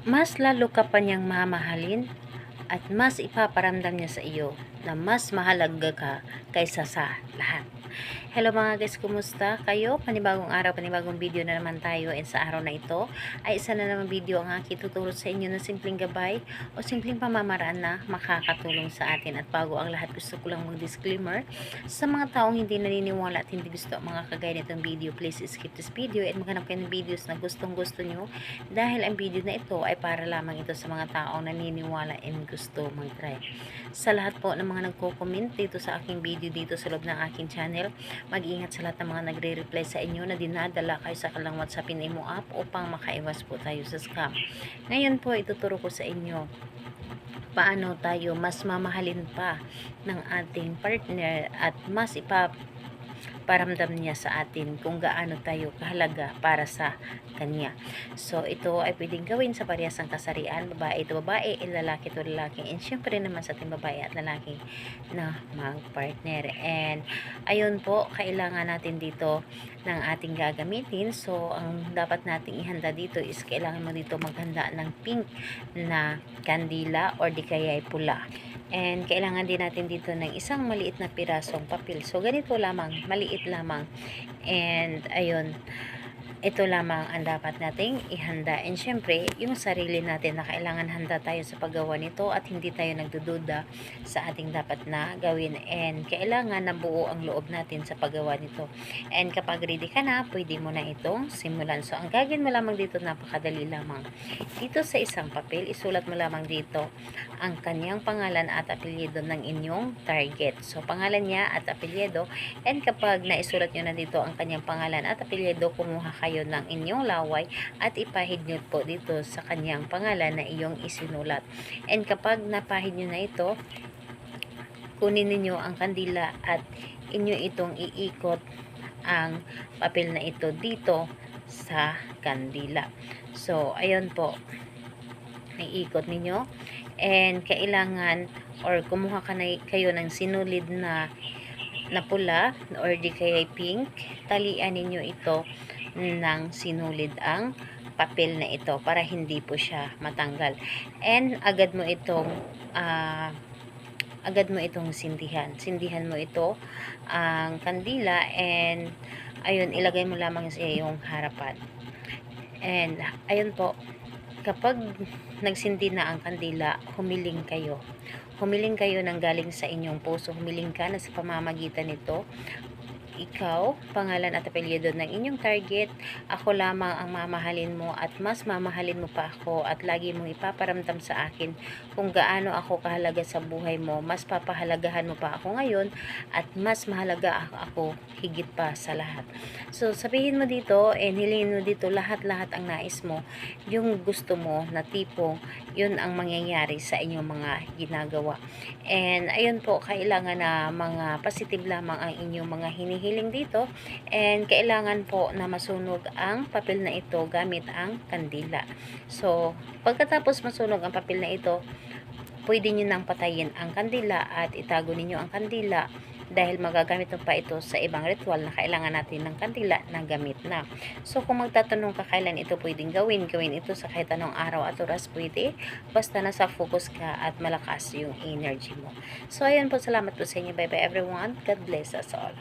mas lalo ka pa niyang mamahalin at mas ipaparamdam niya sa iyo na mas mahalaga ka kaysa sa lahat. Hello mga guys, kumusta kayo? Panibagong araw, panibagong video na naman tayo, and sa araw na ito ay isa na naman video ang aking tuturo sa inyo ng simpleng gabay o simpleng pamamaraan na makakatulong sa atin. At bago ang lahat, gusto ko lang mag-disclaimer sa mga taong hindi naniniwala at hindi gusto ang mga kagaya nitong video. Please skip this video and maghanap kayo ng videos na gustong gusto nyo, dahil ang video na ito ay para lamang ito sa mga taong naniniwala and gusto mag-try. Sa lahat po ng mga nagko-comment dito sa aking video dito sa loob ng aking channel, mag-ingat sa lahat ng mga nagre-reply sa inyo na dinadala kayo sa kalang WhatsApp mo app upang makaiwas po tayo sa scam. Ngayon po, ituturo ko sa inyo paano tayo mas mamahalin pa ng ating partner at mas paramdam niya sa atin kung gaano tayo kahalaga para sa kanya. So, ito ay pwedeng gawin sa parehas ng kasarian, babae ito babae, lalaki ito lalaki, and syempre naman sa ating babae at lalaki na mag-partner. And ayun po, kailangan natin dito ng ating gagamitin. So, ang dapat nating ihanda dito is kailangan mo dito maghanda ng pink na kandila or di kaya ay pula. And kailangan din natin dito ng isang maliit na pirasong papel. So, ganito lamang, maliit lamang. And, ayun, ito lamang ang dapat nating ihanda. And syempre, yung sarili natin na kailangan handa tayo sa paggawa nito at hindi tayo nagdududa sa ating dapat na gawin. And kailangan na buo ang loob natin sa paggawa nito. And kapag ready ka na, pwede mo na itong simulan. So, ang gagawin mo lamang dito, napakadali lamang. Dito sa isang papel, isulat mo lamang dito ang kanyang pangalan at apelyido ng inyong target. So, pangalan niya at apelyido. And kapag naisulat nyo na dito ang kanyang pangalan at apelyido, kumuha kayo ng inyong laway at ipahid nyo po dito sa kanyang pangalan na iyong isinulat. And kapag napahid nyo na ito, kunin ninyo ang kandila at inyo itong iikot ang papel na ito dito sa kandila. So, ayun po, iikot ninyo, and kailangan or kumuha kayo ng sinulid na pula or di kaya pink, talian ninyo ito ng sinulid ang papel na ito para hindi po siya matanggal. And agad mo itong sindihan mo ito ang kandila, and ayun, ilagay mo lamang sa iyong harapan. And ayun po, kapag nagsindi na ang kandila, humiling kayo ng galing sa inyong puso. Humiling ka na sa pamamagitan nito, ikaw, pangalan at apelyido ng inyong target, ako lamang ang mamahalin mo at mas mamahalin mo pa ako, at lagi mong ipaparamdam sa akin kung gaano ako kahalaga sa buhay mo. Mas papahalagahan mo pa ako ngayon at mas mahalaga ako higit pa sa lahat. So, sabihin mo dito and hilingin mo dito lahat-lahat ang nais mo, yung gusto mo na tipong yun ang mangyayari sa inyong mga ginagawa. And ayun po, kailangan na mga positive lamang ang inyong mga hinihiling dito, and kailangan po na masunog ang papel na ito gamit ang kandila. So, pagkatapos masunog ang papel na ito, pwede nyo nang patayin ang kandila at itago ninyo ang kandila, dahil magagamit mo pa ito sa ibang ritual na kailangan natin ng kandila na gamit na. So, kung magtatanong ka kailan ito pwedeng gawin ito sa kahit anong araw at oras pwede, basta nasa focus ka at malakas yung energy mo. So, ayun po, salamat po sa inyo. Bye bye everyone. God bless us all.